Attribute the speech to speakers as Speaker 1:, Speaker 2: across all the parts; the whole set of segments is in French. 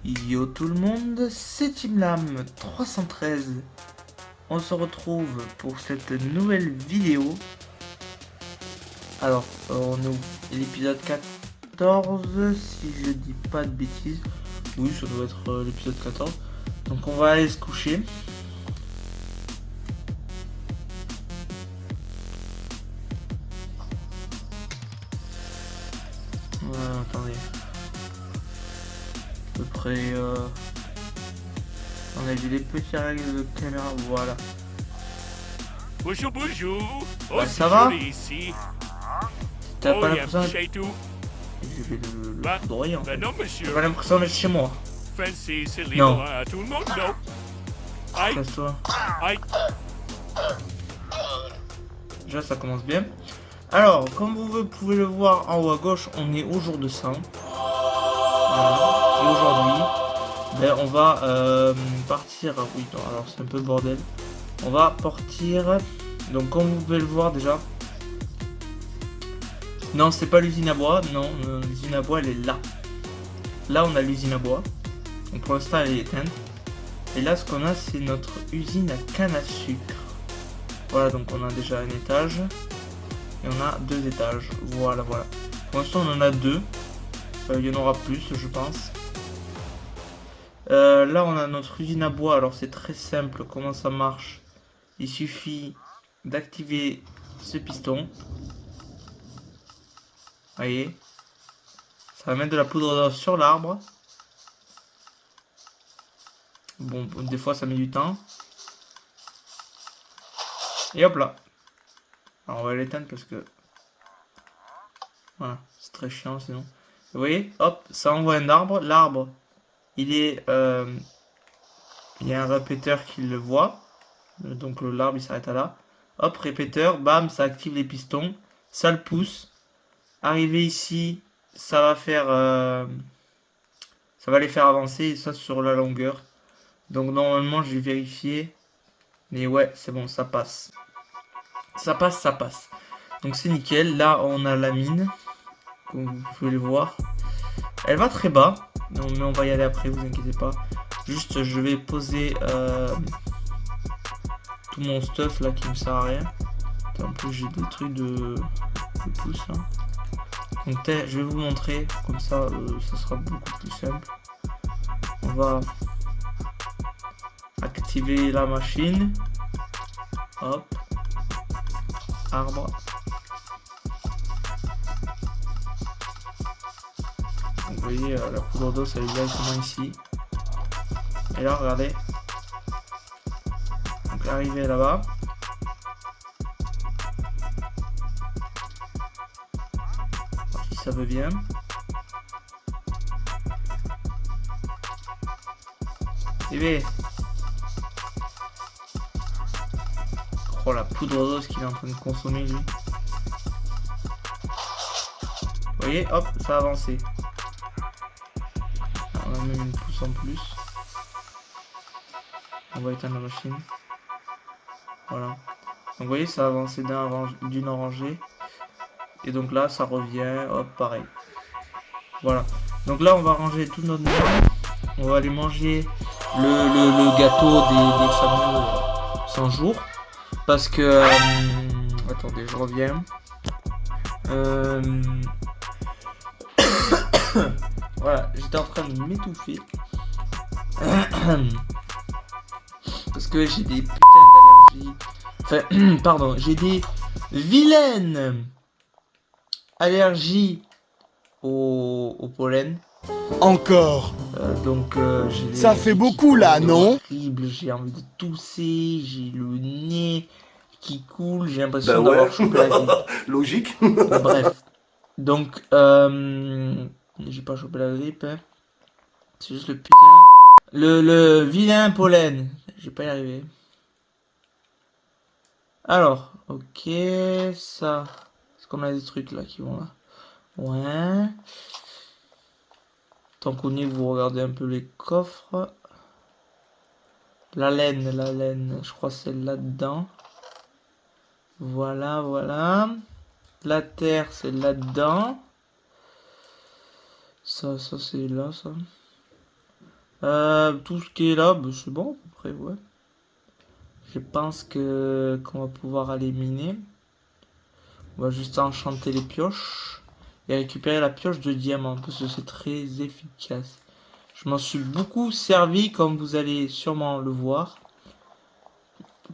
Speaker 1: Yo tout le monde, c'est Teamlam 313. On se retrouve pour cette nouvelle vidéo. Alors, on est l'épisode 14, si je dis pas de bêtises. Oui, ça doit être l'épisode 14. Donc on va aller se coucher. Attendez. À peu près... On a vu les petits règles de caméra, voilà.
Speaker 2: Bonjour, bonjour.
Speaker 1: Ouais, ça va
Speaker 2: ici.
Speaker 1: T'as
Speaker 2: Oh,
Speaker 1: pas
Speaker 2: il y a un
Speaker 1: l'impression
Speaker 2: petit château.
Speaker 1: Je vais le
Speaker 2: Bah,
Speaker 1: foudroyer en fait.
Speaker 2: non,
Speaker 1: T'as
Speaker 2: monsieur.
Speaker 1: pas l'impression d'être chez moi.
Speaker 2: Fancy, c'est libre
Speaker 1: Non.
Speaker 2: à tout le monde, non. Aïe,
Speaker 1: Casse-toi.
Speaker 2: aïe.
Speaker 1: Déjà ça commence bien. Alors, comme vous pouvez le voir en haut à gauche, on est au jour de 100. Voilà. Et aujourd'hui, ben, on va partir. Oui, non, alors c'est un peu le bordel. On va partir. Donc, comme vous pouvez le voir déjà. Non, c'est pas l'usine à bois. Non, l'usine à bois elle est là. Là, on a l'usine à bois. Donc, pour l'instant, elle est éteinte. Et là, ce qu'on a, c'est notre usine à canne à sucre. Voilà, donc on a déjà un étage. Et on a deux étages. Voilà, voilà. Pour l'instant, on en a deux. Il y en aura plus, je pense. Là, on a notre usine à bois. Alors, c'est très simple. Comment ça marche? Il suffit d'activer ce piston. Voyez. Ça va mettre de la poudre d'eau sur l'arbre. Bon, des fois, ça met du temps. Et hop là. Alors, on va l'éteindre parce que... Voilà, c'est très chiant sinon. Vous voyez, hop, ça envoie un arbre. L'arbre, il est... il y a un répéteur qui le voit. Donc l'arbre, il s'arrête à là. Hop, répéteur, bam, ça active les pistons. Ça le pousse. Arrivé ici, ça va faire... ça va les faire avancer, et ça sur la longueur. Donc normalement, je vais vérifier. Mais ouais, c'est bon, ça passe. Ça passe, ça passe. Donc c'est nickel. Là, on a la mine. Comme vous pouvez le voir. Elle va très bas. Non, mais on va y aller après, vous inquiétez pas. Juste, je vais poser tout mon stuff là qui me sert à rien. En plus, j'ai des trucs de pouce là. Donc, je vais vous montrer. Comme ça, ça sera beaucoup plus simple. On va activer la machine. Hop. Arbre. Donc, vous voyez, la poudre d'eau, ça est directement ici. Et là, regardez. Donc, arrivé là-bas. Si ça veut bien. Et bien. Oh, la poudre d'eau, ce qu'il est en train de consommer, lui. Vous voyez, hop, ça a avancé. On a même une pousse en plus. On va éteindre la machine. Voilà. Donc vous voyez, ça a avancé d'une rangée. Et donc là, ça revient. Hop, pareil. Voilà. Donc là, on va ranger tout notre merde. On va aller manger le gâteau des fameux 100 jours. Parce que... attendez, je reviens. Voilà, j'étais en train de m'étouffer. Parce que j'ai des putains d'allergies. Enfin, pardon, j'ai des vilaines allergies au pollen.
Speaker 3: Encore.
Speaker 1: J'ai
Speaker 3: Ça fait beaucoup là, non?
Speaker 1: Horrible, j'ai envie de tousser, j'ai le nez qui coule, j'ai l'impression
Speaker 4: Bah
Speaker 1: d'avoir
Speaker 4: ouais,
Speaker 1: chopé la grippe.
Speaker 4: logique.
Speaker 1: Bref. Donc, j'ai pas chopé la grippe. Hein. C'est juste le putain. Le vilain pollen. J'ai pas y arrivé. Alors, ok, ça. Est-ce qu'on a des trucs là qui vont là? Ouais. Tant qu'on y est, vous regardez un peu les coffres. La laine, je crois c'est là-dedans. Voilà, voilà. La terre, c'est là-dedans. Ça c'est là, ça. Tout ce qui est là, bah, c'est bon, à peu près, ouais. Je pense que qu'on va pouvoir aller miner. On va juste enchanter les pioches et récupérer la pioche de diamant parce que c'est très efficace. Je m'en suis beaucoup servi comme vous allez sûrement le voir.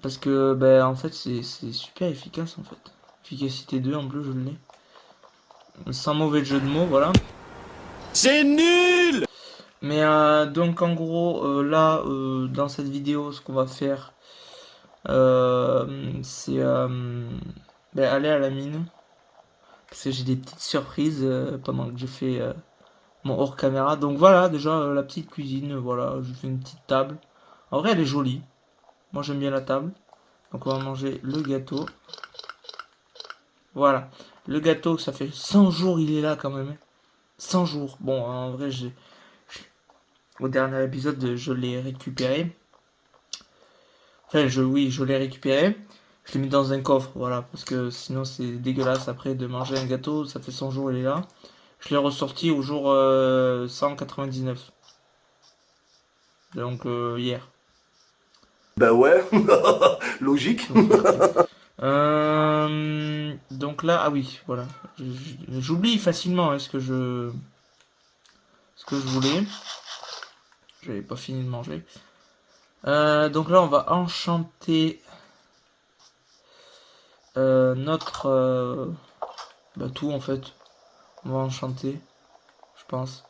Speaker 1: Parce que ben en fait c'est super efficace en fait. Efficacité 2 en plus je l'ai. Sans mauvais jeu de mots, voilà.
Speaker 2: C'est nul!
Speaker 1: Mais donc en gros là dans cette vidéo ce qu'on va faire c'est ben, aller à la mine. Parce que j'ai des petites surprises pendant que je fais mon hors caméra. Donc voilà, déjà la petite cuisine, voilà, je fais une petite table. En vrai, elle est jolie. Moi, j'aime bien la table. Donc on va manger le gâteau. Voilà. Le gâteau, ça fait 100 jours, il est là quand même. 100 jours. Bon, en vrai, au dernier épisode, je l'ai récupéré. Enfin, oui, je l'ai récupéré. Je l'ai mis dans un coffre, voilà, parce que sinon c'est dégueulasse après de manger un gâteau, ça fait 100 jours, il est là. Je l'ai ressorti au jour 199. Donc hier.
Speaker 4: Bah ouais, logique.
Speaker 1: Donc là, ah oui, voilà. J'oublie facilement hein, ce que je voulais. J'avais pas fini de manger. Donc là, on va enchanter notre bah, tout en fait. On va enchanter, je pense.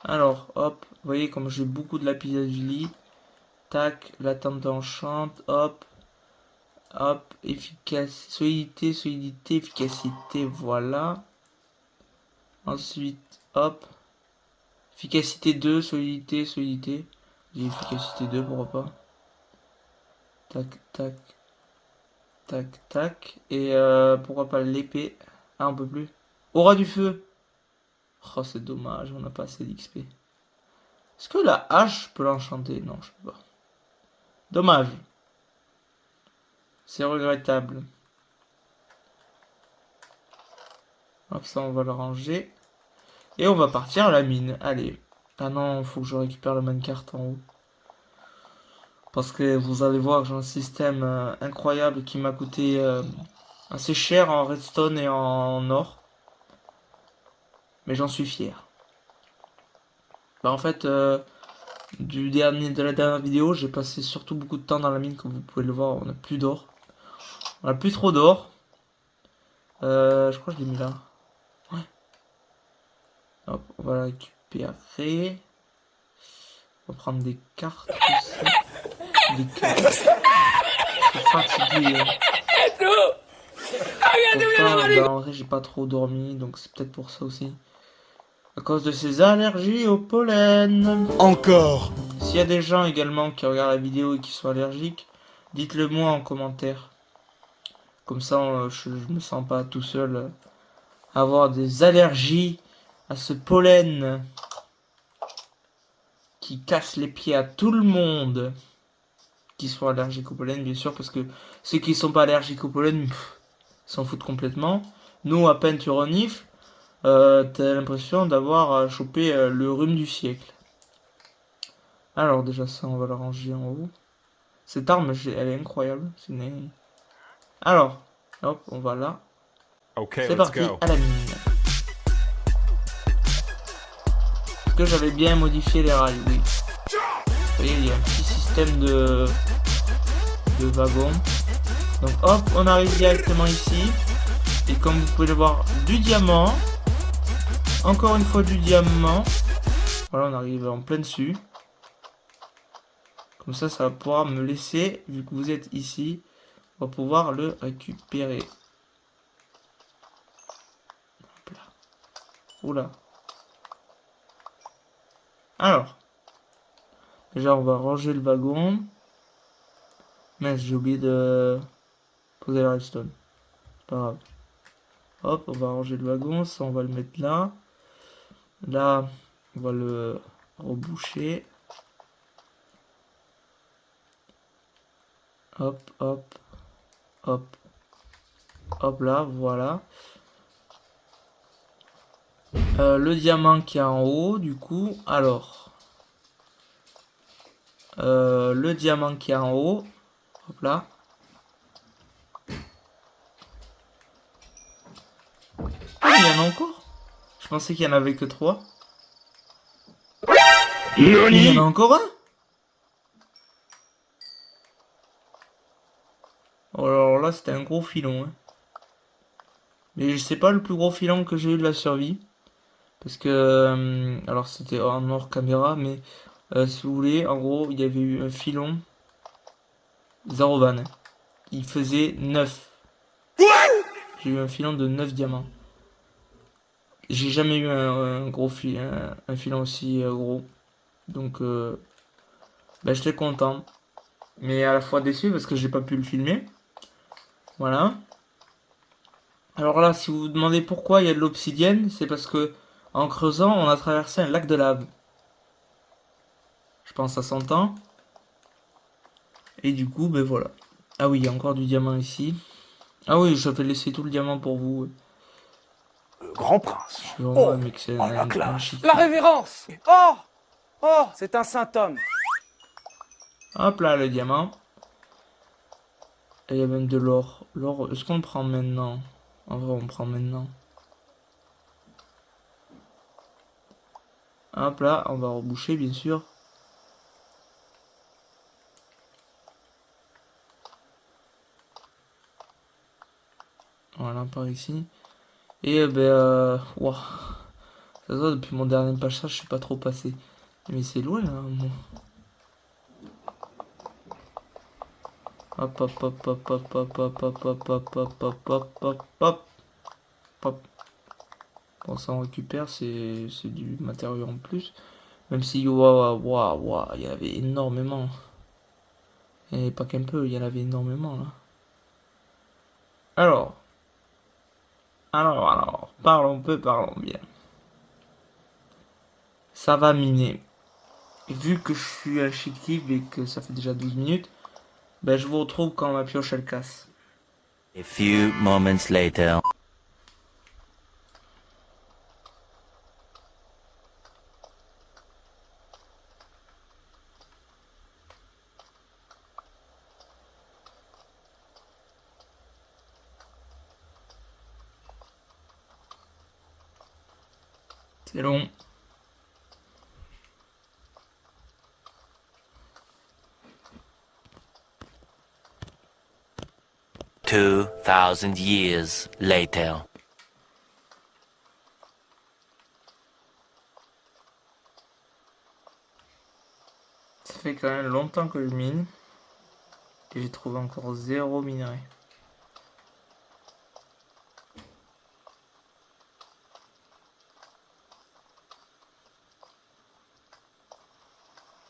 Speaker 1: Alors, hop, vous voyez comme j'ai beaucoup de lapis lazuli. Tac, la tente enchante, hop. Hop, solidité, solidité, efficacité, voilà. Ensuite, hop. Efficacité 2, solidité, solidité. J'ai efficacité 2, pourquoi pas. Tac, tac, tac, tac. Et pourquoi pas l'épée. Ah, on peut plus. Aura du feu. Oh, c'est dommage, on n'a pas assez d'XP. Est-ce que la hache, je peux l'enchanter? Non, je peux pas. Dommage. C'est regrettable. Hop, ça, on va le ranger. Et on va partir à la mine. Allez. Ah non, faut que je récupère le minecart en haut. Parce que vous allez voir, j'ai un système incroyable qui m'a coûté assez cher en redstone et en or. Mais j'en suis fier. Bah en fait, de la dernière vidéo, j'ai passé surtout beaucoup de temps dans la mine, comme vous pouvez le voir, on n'a plus d'or. On n'a plus trop d'or. Je crois que je l'ai mis là. Ouais. Hop, on va la récupérer. On va prendre des cartes aussi. Des cartes. Je suis fatigué. Pourtant, bah, en vrai, j'ai pas trop dormi, donc c'est peut-être pour ça aussi. À cause de ces allergies au pollen.
Speaker 3: Encore.
Speaker 1: S'il y a des gens également qui regardent la vidéo et qui sont allergiques, dites-le moi en commentaire. Comme ça, je me sens pas tout seul à avoir des allergies à ce pollen qui casse les pieds à tout le monde qui sont allergiques au pollen, bien sûr, parce que ceux qui sont pas allergiques au pollen s'en foutent complètement. Nous, à peine tu renifles, t'as l'impression d'avoir chopé le rhume du siècle. Alors déjà ça, on va le ranger en haut. Cette arme, elle est incroyable. Alors, hop, on va là. C'est parti, à la mine. Est-ce que j'avais bien modifié les rails? Oui. Vous voyez, il y a un petit système de wagons. Donc hop, on arrive directement ici. Et comme vous pouvez le voir, du diamant. Encore une fois du diamant. Voilà, on arrive en plein dessus. Comme ça va pouvoir me laisser, vu que vous êtes ici, on va pouvoir le récupérer. Hop là. Oula. Alors. Déjà, on va ranger le wagon. Mais j'ai oublié de poser la redstone. Pas grave. Hop, on va ranger le wagon. Ça, on va le mettre là. Là, on va le reboucher. Hop, hop, hop, hop là, voilà. Le diamant qui est en haut, du coup, alors. le diamant qui est en haut. Hop là. Ah, il y en a encore? Je pensais qu'il y en avait que 3. Il y en a encore un? Oh, alors là, c'était un gros filon. Hein. Mais c'est pas le plus gros filon que j'ai eu de la survie. Parce que... alors, c'était en hors caméra, mais... si vous voulez, en gros, il y avait eu un filon. 0 van. Il faisait 9. J'ai eu un filon de 9 diamants. J'ai jamais eu un gros un filon aussi gros. Donc, ben, j'étais content. Mais à la fois déçu parce que j'ai pas pu le filmer. Voilà. Alors là, si vous vous demandez pourquoi il y a de l'obsidienne, c'est parce que en creusant, on a traversé un lac de lave. Je pense à 100 ans. Et du coup, ben voilà. Ah oui, il y a encore du diamant ici. Ah oui, je vais laisser tout le diamant pour vous.
Speaker 4: Grand prince.
Speaker 1: Je suis vraiment un mec, c'est
Speaker 4: la classe.
Speaker 2: La révérence. Oh, oh, c'est un saint homme.
Speaker 1: Hop là, le diamant. Et il y a même de l'or. L'or, est-ce qu'on le prend maintenant? En vrai, on le prend maintenant. Hop là, on va reboucher, bien sûr. Voilà, par ici. Et wow. Ça se voit, depuis mon dernier passage, je suis pas trop passé. Mais c'est loin là. Bon. Hop hop hop hop hop hop hop hop hop hop hop hop hop hop hop hop. Bon, ça on récupère, c'est du matériau en plus. Même si waouh, il y avait énormément. Et pas qu'un peu, il y en avait énormément là. Alors, parlons peu, parlons bien. Ça va miner. Et vu que je suis à Chic-Tive et que ça fait déjà 12 minutes, ben je vous retrouve quand ma pioche elle casse.
Speaker 5: A few moments later.
Speaker 1: C'est long.
Speaker 5: Two thousand years later.
Speaker 1: Ça fait quand même longtemps que je mine. Et j'ai trouvé encore 0 minerai.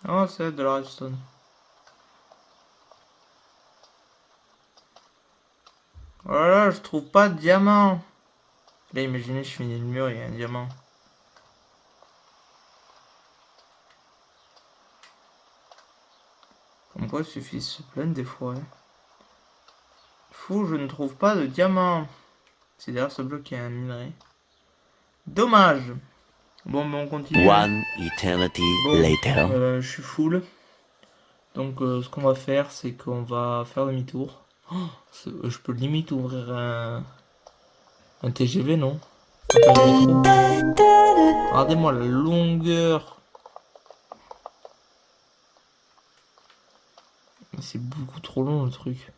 Speaker 1: Oh, c'est de la redstone. Voilà, je trouve pas de diamant. Là, imaginez, je finis le mur, il y a un diamant. Comme quoi, il suffit de se plaindre des fois. Hein. Fou, je ne trouve pas de diamant. C'est derrière ce bloc qu'il y a un minerai. Dommage. Bon, ben on continue.
Speaker 5: One eternity later.
Speaker 1: Je suis full. Donc, ce qu'on va faire, c'est qu'on va faire demi-tour. Oh, je peux limite ouvrir un TGV, non? Regardez-moi la longueur. C'est beaucoup trop long le truc.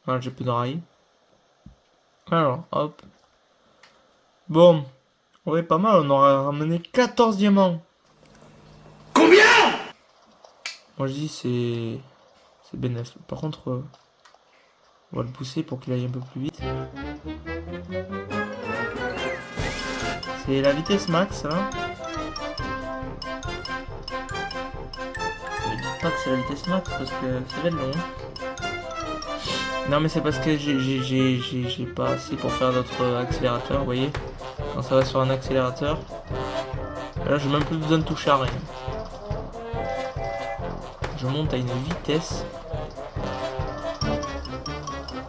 Speaker 1: Voilà, j'ai plus de rails. Alors, hop. Bon. Ouais, pas mal, on aurait ramené 14 diamants.
Speaker 4: Combien?
Speaker 1: Moi je dis c'est bénéf. Par contre, on va le pousser pour qu'il aille un peu plus vite. C'est la vitesse max, là. Ne dites pas que c'est la vitesse max parce que ça va être long. Non mais c'est parce que j'ai pas assez pour faire d'autres accélérateurs, vous voyez. Quand ça va sur un accélérateur, là j'ai même plus besoin de toucher à rien. Je monte à une vitesse.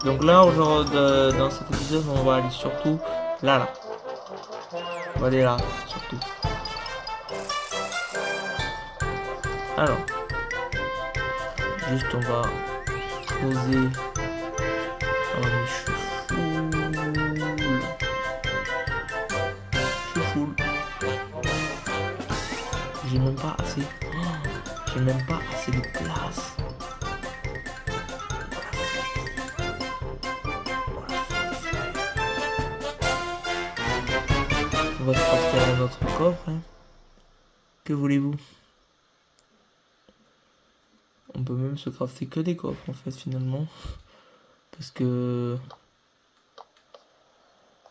Speaker 1: Donc là, dans cet épisode, on va aller surtout là. On va aller là, surtout. Alors, juste on va poser. Oh mais je suis full. Je suis full. J'ai même pas assez. Oh, j'ai même pas assez de place. On va se crafter notre coffre. Hein. Que voulez-vous? On peut même se crafter que des coffres en fait finalement. Parce que...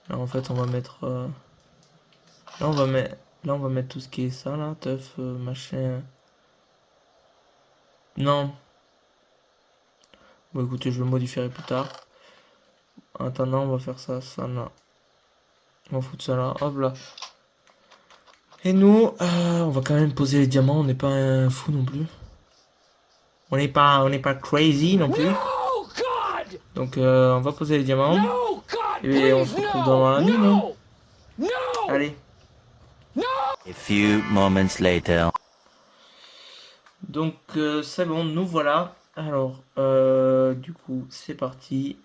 Speaker 1: Là en fait on va mettre... Là on va mettre tout ce qui est ça là, teuf, machin. Non. Bon écoutez, je le modifierai plus tard. En attendant, on va faire ça, ça là. On va foutre ça là, hop là. Et nous, on va quand même poser les diamants, on n'est pas un fou non plus. On n'est pas crazy non plus. Donc on va poser les diamants. Et on se retrouve dans la mine. Hein. Allez.
Speaker 5: A few moments later.
Speaker 1: Donc c'est bon, nous voilà. Alors, du coup, c'est parti.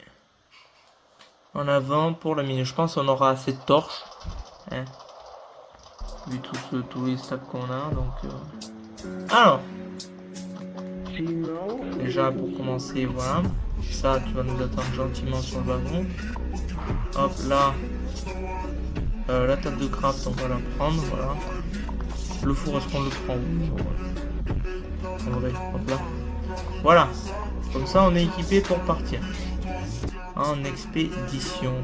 Speaker 1: En avant pour la mine. Je pense qu'on aura assez de torches. Hein. Vu tous les stacks qu'on a. Donc, alors. Déjà pour commencer, voilà. Ça, tu vas nous attendre gentiment sur le wagon. Hop là. La table de craft, on va la prendre. Voilà. Le four, est-ce qu'on le prend? Oui, en vrai, hop là. Voilà. Comme ça, on est équipé pour partir. En expédition.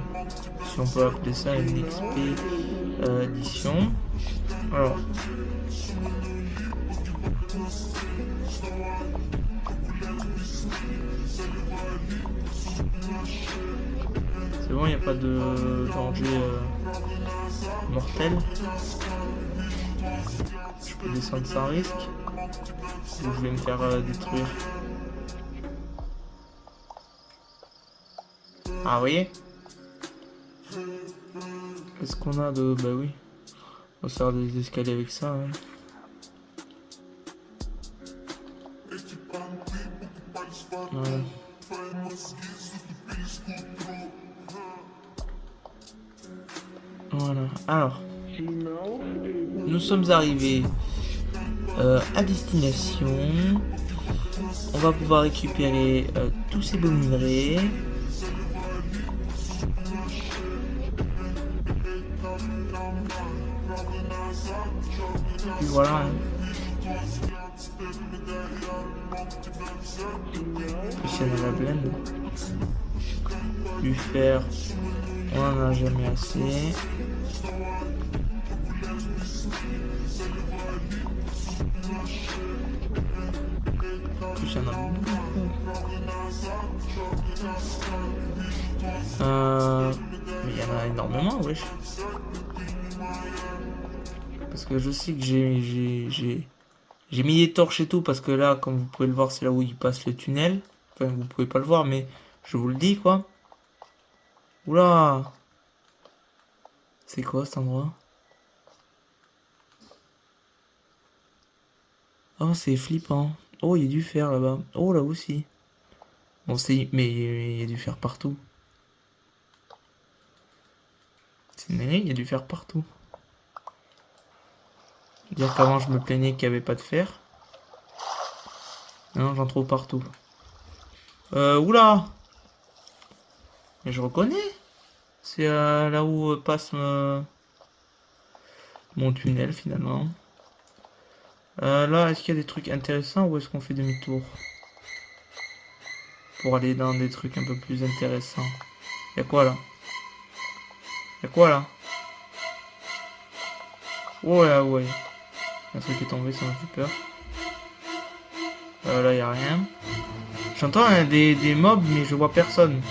Speaker 1: Si on peut appeler ça une expédition. Alors. C'est bon, il n'y a pas de danger mortel. Je peux descendre sans risque. Ou je vais me faire détruire. Ah, vous voyez? Qu'est-ce qu'on a de... Bah oui. On va faire des escaliers avec ça. Hein. Voilà. Voilà. Alors. Nous sommes arrivés à destination. On va pouvoir récupérer tous ces beaux minerais. Puis voilà. Hein. Puis c'est dans la blende. Du fer, on en a jamais assez. Plus il y en a beaucoup. Mais il y en a énormément, wesh. Parce que je sais que j'ai mis des torches et tout, parce que là, comme vous pouvez le voir, c'est là où il passe le tunnel. Enfin, vous pouvez pas le voir, mais je vous le dis, quoi. Oula! C'est quoi cet endroit? Oh, c'est flippant. Oh, il y a du fer là-bas. Oh, là aussi. Bon, c'est... Mais il y a du fer partout. C'est une il y a du fer partout. Dire qu'avant, je me plaignais qu'il n'y avait pas de fer. Non, j'en trouve partout. Oula! Mais je reconnais. C'est là où passe mon tunnel finalement. Là, est-ce qu'il y a des trucs intéressants ou est-ce qu'on fait demi-tour? Pour aller dans des trucs un peu plus intéressants. Y'a quoi là? Y'a quoi là? Ouais, ouais. Un truc qui est tombé, ça m'a fait peur. Là, y'a rien. J'entends hein, des mobs, mais je vois personne.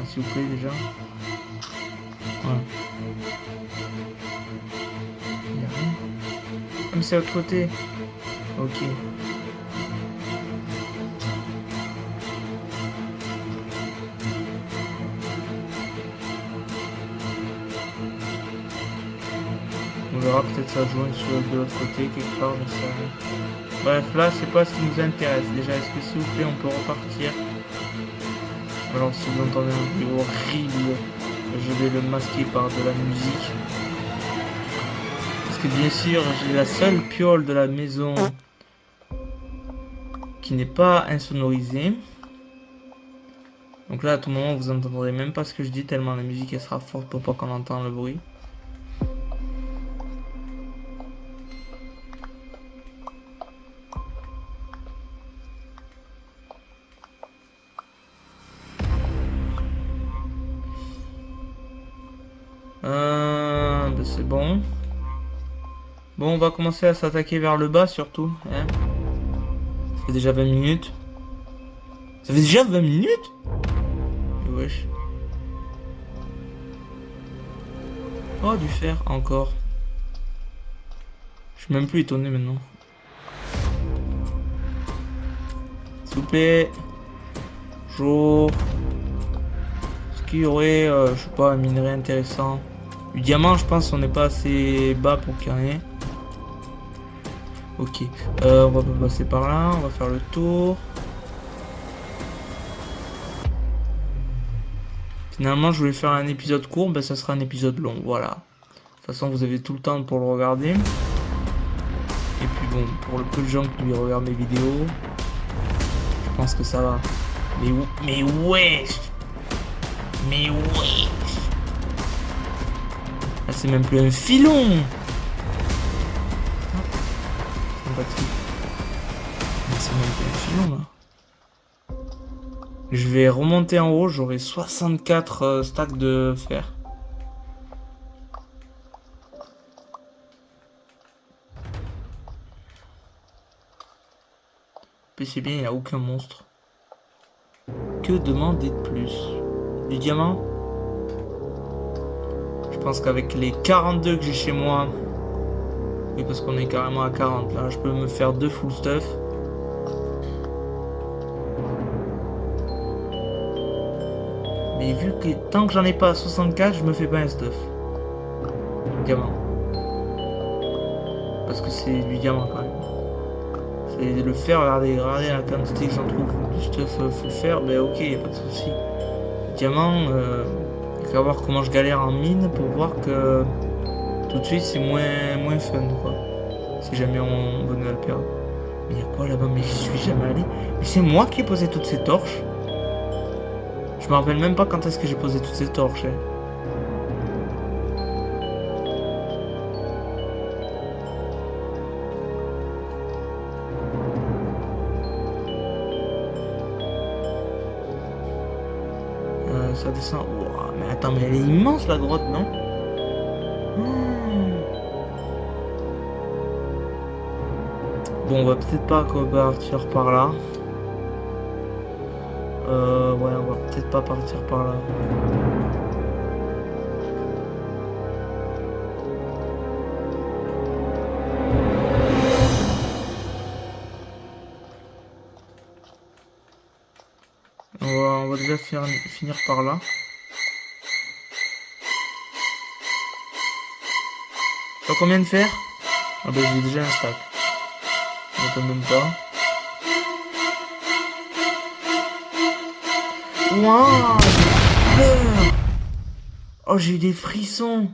Speaker 1: S'il vous plaît, déjà. Voilà. Il y a rien. Ah, mais c'est à l'autre côté. Ok. On verra, peut-être ça joue de l'autre côté, quelque part, je sais rien. Bref, là, c'est pas ce qui nous intéresse. Déjà, est-ce que s'il vous plaît, on peut repartir? Alors, si vous entendez un bruit horrible, je vais le masquer par de la musique. Parce que bien sûr, j'ai la seule piole de la maison qui n'est pas insonorisée. Donc là, à tout moment, vous entendrez même pas ce que je dis, tellement la musique elle sera forte pour pas qu'on entende le bruit. Ben c'est bon. Bon, on va commencer à s'attaquer vers le bas surtout. Hein. Ça fait déjà 20 minutes. Ça fait déjà 20 minutes? Wesh. Oh, du fer, encore. Je suis même plus étonné maintenant. S'il vous plaît. Bonjour. Est-ce qu'il y aurait, je sais pas, un minerai intéressant? Du diamant, je pense qu'on n'est pas assez bas pour qu'il y en ait. Ok. On va pas passer par là. On va faire le tour. Finalement, je voulais faire un épisode court. Ben, ça sera un épisode long. Voilà. De toute façon, vous avez tout le temps pour le regarder. Et puis bon, pour le peu de gens qui regardent mes vidéos, je pense que ça va. Mais wesh! Mais wesh! Ah, c'est même plus un filon! C'est même plus un filon là. Je vais remonter en haut, j'aurai 64 stacks de fer. Puis c'est bien, il n'y a aucun monstre. Que demander de plus? Du diamant? Je pense qu'avec les 42 que j'ai chez moi, oui parce qu'on est carrément à 40 là, je peux me faire 2 full stuff. Mais vu que tant que j'en ai pas à 64, je me fais pas un stuff. Diamant. Parce que c'est du diamant quand même. C'est le fer, regardez la quantité que j'en trouve du stuff full fer, ben ok, y a pas de souci. Diamant, il faut voir comment je galère en mine pour voir que tout de suite c'est moins fun quoi. Si jamais on venait à le perdre. Mais y a quoi là-bas? Mais j'y suis jamais allé. Mais c'est moi qui ai posé toutes ces torches. Je me rappelle même pas quand est-ce que j'ai posé toutes ces torches. Hein. Ça descend. Wow, mais attends, mais elle est immense la grotte, non? Bon, on va peut-être pas partir par là. Ouais, on va peut-être pas partir par là. On va déjà finir par là. T'as combien de fer? Ah bah j'ai déjà un stack. On m'étonne même pas. Wouah, j'ai peur. Oh, j'ai eu des frissons.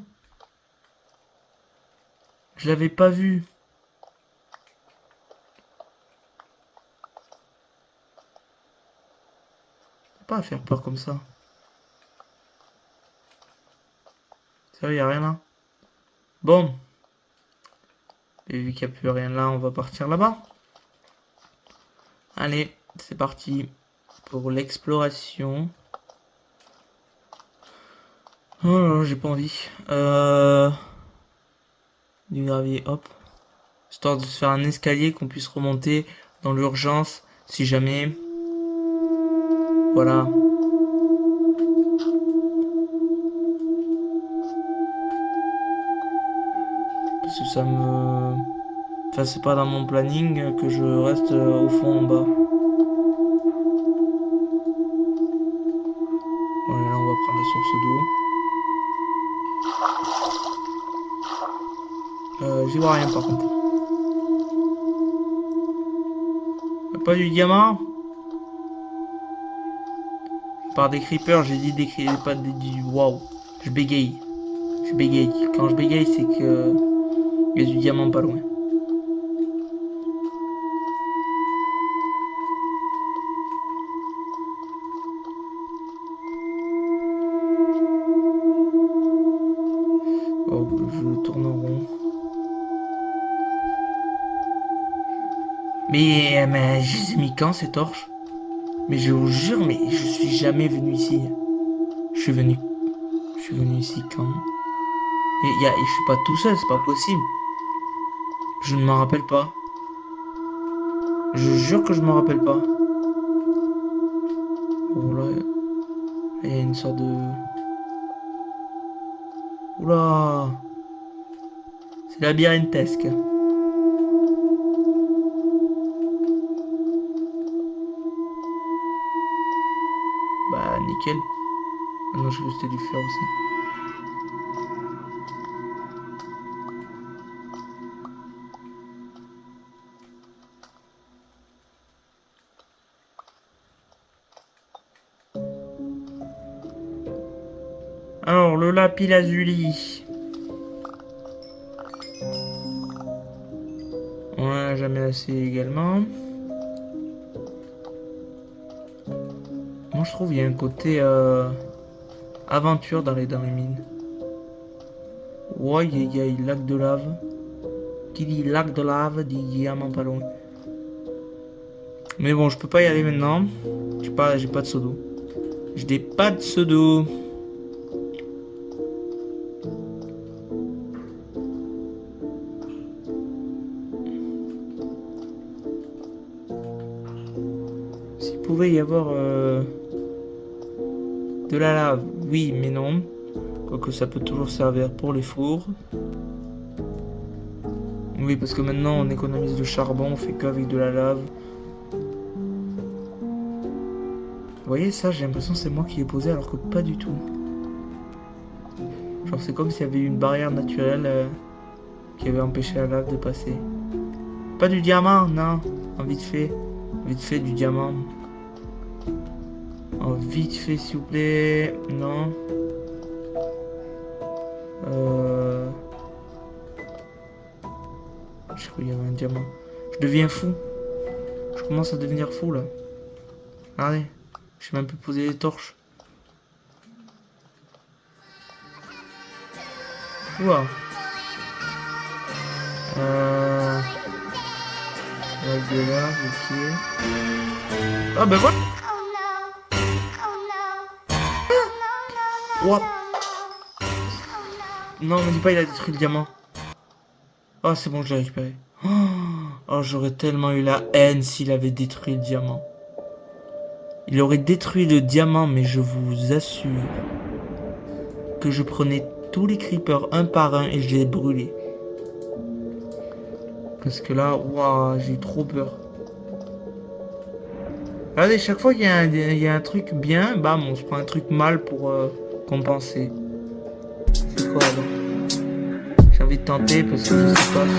Speaker 1: Je l'avais pas vu. Pas à faire peur comme ça. Ça y a rien là. Bon. Et vu qu'il n'y a plus rien là, on va partir là-bas. Allez, c'est parti pour l'exploration. Oh là là, j'ai pas envie. Du gravier, hop. Histoire de se faire un escalier qu'on puisse remonter dans l'urgence si jamais. Voilà. Parce que ça me... Enfin, c'est pas dans mon planning que je reste au fond en bas. Voilà, là on va prendre la source d'eau. J'y vois rien par contre. Pas du diamant. Par des creepers, j'ai dit des creepers, pas du... Waouh. Je bégaye. Je bégaye. Quand je bégaye, c'est que... Il y a du diamant pas loin. Oh, je tourne en rond. Mais je les ai mis quand ces torches? Mais je vous jure, mais je suis jamais venu ici. Je suis venu ici quand? Et je suis pas tout seul, c'est pas possible. Je ne m'en rappelle pas. Je jure que je m'en rappelle pas. Oh là, il y a une sorte de... Oula. C'est labyrinthesque. Bah nickel. Ah non, je crois que c'était du fer aussi. Alors, le lapis lazuli. On en a jamais assez également. Moi, je trouve qu'il y a un côté aventure dans les mines. Ouais, il y a un lac de lave. Qui dit lac de lave dit diamant pas loin. Mais bon, je peux pas y aller maintenant. J'ai pas de pseudo. Je n'ai pas de pseudo. S'il pouvait y avoir de la lave, oui, mais non. Quoique ça peut toujours servir pour les fours. Oui, parce que maintenant on économise le charbon, on fait qu'avec de la lave. Vous voyez ça, j'ai l'impression que c'est moi qui l'ai posé alors que pas du tout. Genre c'est comme s'il y avait eu une barrière naturelle qui avait empêché la lave de passer. Pas du diamant, non. En vite fait du diamant. En vite fait s'il vous plaît. Non. Je crois qu'il y avait un diamant. Je deviens fou. Je commence à devenir fou là. Regardez. Je sais même plus poser les torches. Ouah. La de là, ok. Ah ben voilà. Ouah. Non, me dis pas il a détruit le diamant. Oh c'est bon, je l'ai récupéré. Oh, j'aurais tellement eu la haine s'il avait détruit le diamant. Il aurait détruit le diamant, mais je vous assure que je prenais tous les creepers un par un et je les brûlais. Parce que là, waouh, j'ai trop peur. Regardez, chaque fois qu'il y a un truc bien, bam, on se prend un truc mal pour compenser. C'est quoi là? J'ai envie de tenter parce que je sais pas si...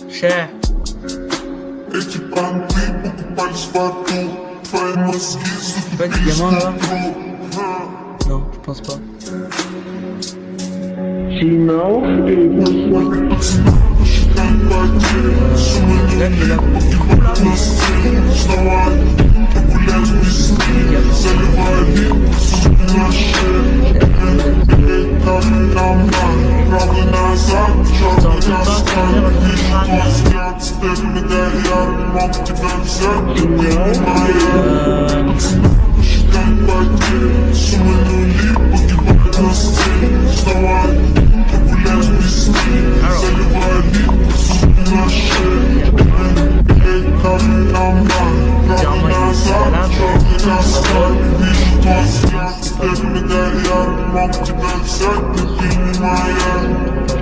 Speaker 1: Cher. Pas de diamant là? Non, je pense pas. Là, il est là. Oula,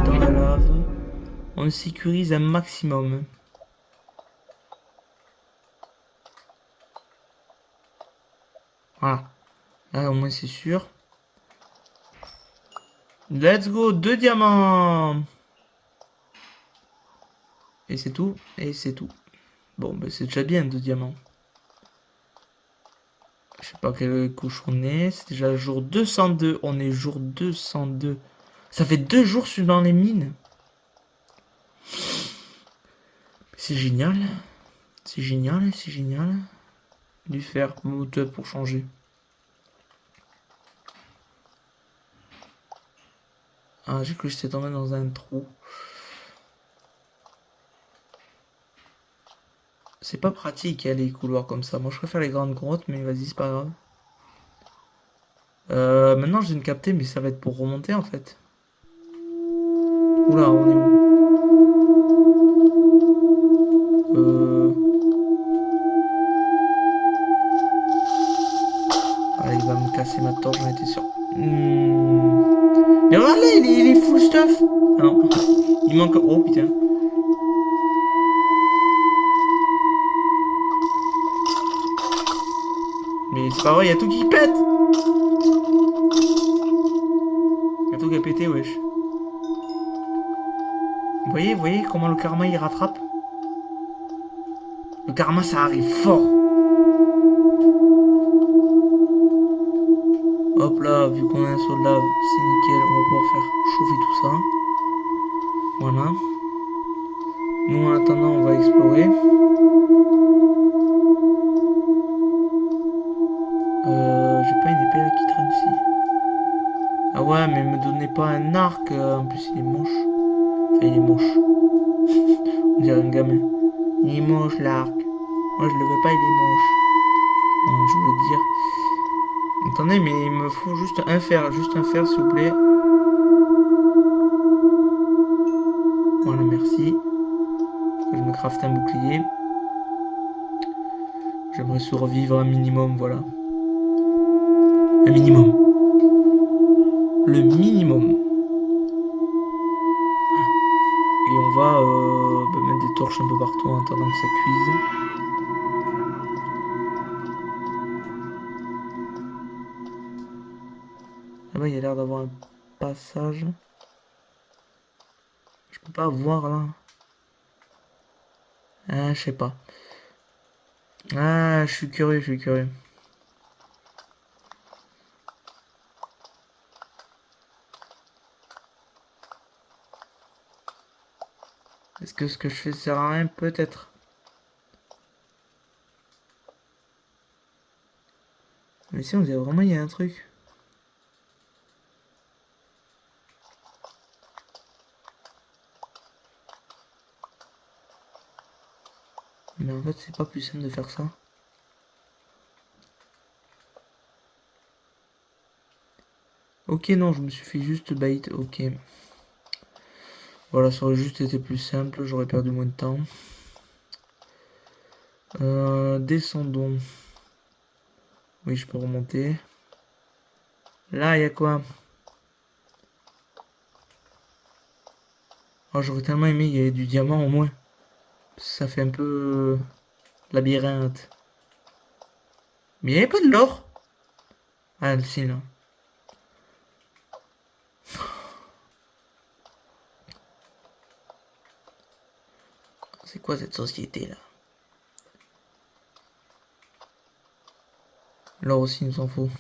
Speaker 1: dans la lave. On sécurise un maximum. Voilà. Là, au moins, c'est sûr. Let's go, 2 diamants. Et c'est tout. Et c'est tout. Bon, ben c'est déjà bien, 2 diamants. Je sais pas quel couche on est. C'est déjà jour 202. On est jour 202. Ça fait 2 jours sur dans les mines. C'est génial. C'est génial, c'est génial. Du fer moteur pour changer. Ah, j'ai cru que j'étais tombé dans un trou. C'est pas pratique, les couloirs comme ça. Moi, je préfère les grandes grottes, mais vas-y, c'est pas grave. Maintenant, je viens de capter, mais ça va être pour remonter, en fait. Oula, on est où? Ah, il va me casser ma torche, j'en étais sûr. Mais regarde là, il est full stuff. Ah non, il manque... Oh, putain. Mais c'est pas vrai, il y a tout qui pète. Il y a tout qui a pété, wesh. Vous voyez comment le karma, il rattrape? Le karma, ça arrive fort. Hop là, vu qu'on a un seau de lave, c'est nickel. On va pouvoir faire chauffer tout ça. Voilà. Nous, en attendant, on va explorer. J'ai pas une épée là qui traîne ici. Ah ouais, mais me donnez pas un arc. En plus, il est moche. Enfin, il est moche. On dirait un gamin. Il est moche l'arc. Moi, je le veux pas, il est moche. Voilà, je voulais dire. Attendez, mais il me faut juste un fer. Juste un fer, s'il vous plaît. Voilà, merci. Que je me crafte un bouclier. J'aimerais survivre un minimum, voilà. Un minimum. Le minimum. Et on va mettre des torches un peu partout en attendant que ça cuise. Là-bas, il y a l'air d'avoir un passage. Je peux pas voir là. Ah, je sais pas. Ah, je suis curieux, je suis curieux. Est-ce que ce que je fais sert à rien? Peut-être. Mais si, on dirait vraiment il y a un truc. Mais en fait, c'est pas plus simple de faire ça. Ok, non, je me suis fait juste bait. Ok. Voilà, ça aurait juste été plus simple. J'aurais perdu moins de temps. Descendons. Oui, je peux remonter. Là, il y a quoi? Oh, j'aurais tellement aimé il y ait du diamant au moins. Ça fait un peu labyrinthe. Mais il n'y avait pas de l'or. Ah, si, là. C'est quoi cette société là? L'or aussi, il nous en faut.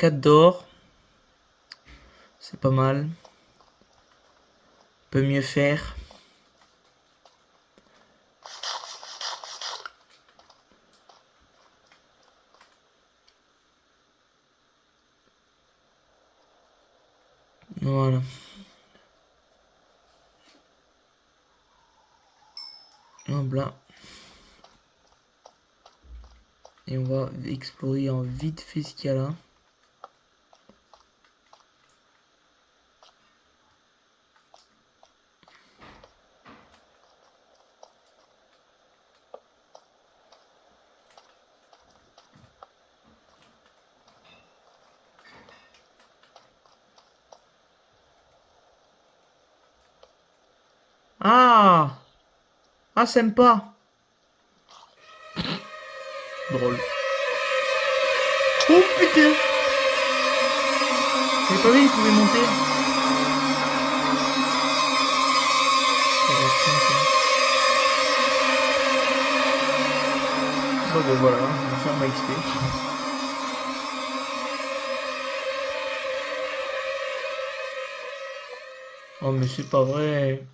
Speaker 1: 4 d'or. C'est pas mal. Peut mieux faire. Voilà. Hop là. Et on va explorer en vite fait ce qu'il y a là. Ah! Ah, sympa! Drôle. Oh putain! J'avais pas vu, il pouvait monter. Bon, ben voilà, on va faire ma XP. Oh, mais c'est pas vrai.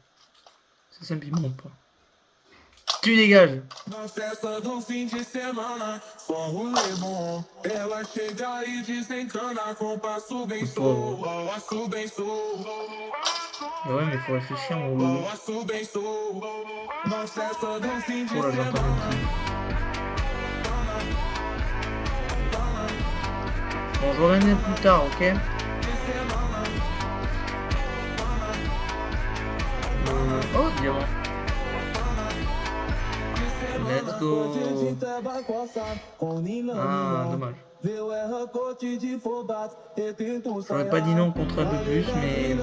Speaker 1: C'est simple, il monte pas. Tu dégages.
Speaker 6: Na festa do fim de semana, só rolê bom. Ela chega e desencana com passo bem sou, passo bem sou.
Speaker 1: Mais ouais, mais faut réfléchir, mon loulou.
Speaker 6: Passo bem sou. Na festa do fim de
Speaker 1: Oh là, j'entends le petit. Bon, je reviendrai plus tard, ok? Oh, diamant. Let's go. Ah, dommage. J'aurais pas dit non contre un peu plus, mais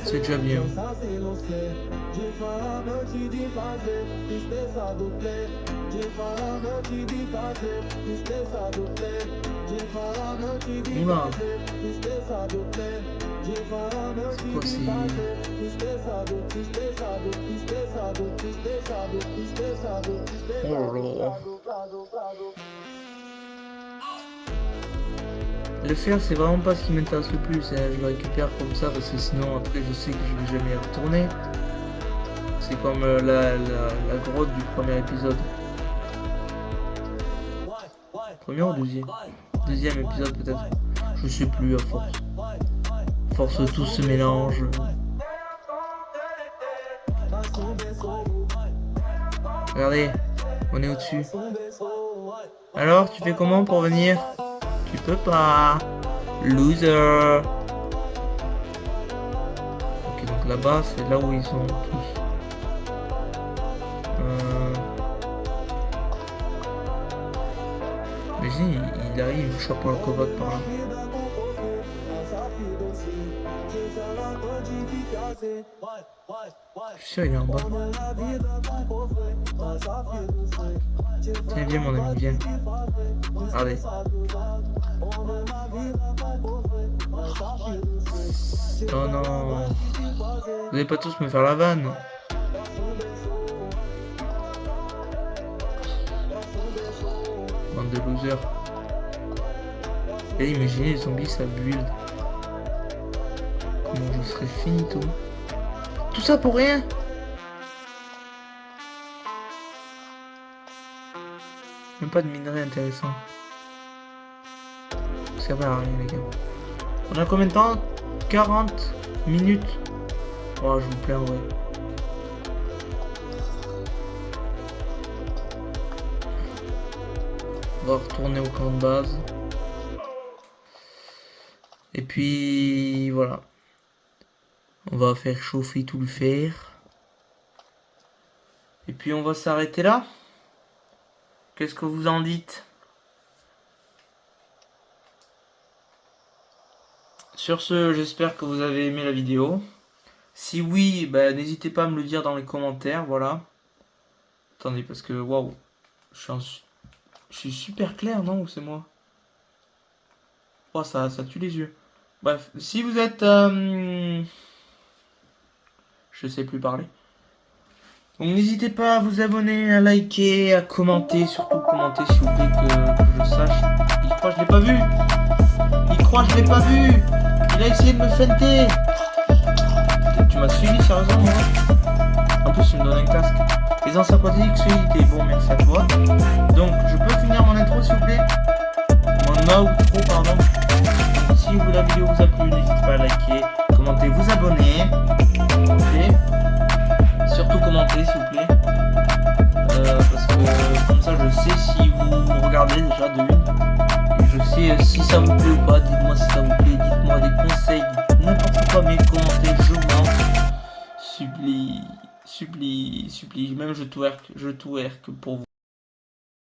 Speaker 1: c'est déjà bien. Oula. C'est quoi, c'est... Oh là là. Le fer, c'est vraiment pas ce qui m'intéresse le plus, hein. Je le récupère comme ça parce que sinon après je sais que je vais jamais y retourner. C'est comme la grotte du premier épisode. Premier ou deuxième? Deuxième épisode peut-être. Je sais plus à force. À force tout se mélange. Regardez, on est au-dessus. Alors, tu fais comment pour venir? Tu peux pas. Loser. Ok, donc là-bas, c'est là où ils sont tous. Imagine, il arrive, il chope le covoque par là. Je suis sûr, il est en bas. Tiens, viens, mon ami, viens. Regardez. Oh non. Vous allez pas tous me faire la vanne. Bande de losers. Et imaginez les zombies, ça build. Comment je serais finito. Tout ça pour rien. Même pas de minerai intéressant. Ça va à rien, les gars. On a combien de temps? 40 minutes. Oh, je vous plaindrai. On va retourner au camp de base. Et puis voilà. On va faire chauffer tout le fer. Et puis on va s'arrêter là. Qu'est-ce que vous en dites? Sur ce, j'espère que vous avez aimé la vidéo. Si oui, bah, n'hésitez pas à me le dire dans les commentaires, voilà. Attendez, parce que, waouh, je suis super clair, non? Ou c'est moi? Oh, ça tue les yeux. Bref, si vous êtes... je sais plus parler. Donc n'hésitez pas à vous abonner, à liker, à commenter. Surtout commenter, s'il vous plaît, que je sache. Il croit, je l'ai pas vu. Il croit. crois, je l'ai pas vu. Il a essayé de me feinter. Tu m'as suivi sérieusement, moi? En plus, il me donne un casque. Les encyclopédiques, solidité. Bon, merci à toi. Donc, je peux finir mon intro, s'il vous plaît? Mon outro, pardon. Si la vidéo vous a plu, n'hésitez pas à liker, commenter, vous abonner. Ok. Surtout commenter, s'il vous plaît. Parce que comme ça, je sais si vous regardez déjà de une. Et je sais si ça vous plaît ou pas. Dites-moi si ça vous plaît. Dites-moi des conseils. N'importe quoi, mais commentez, je vous en supplie. Même je twerk pour vous.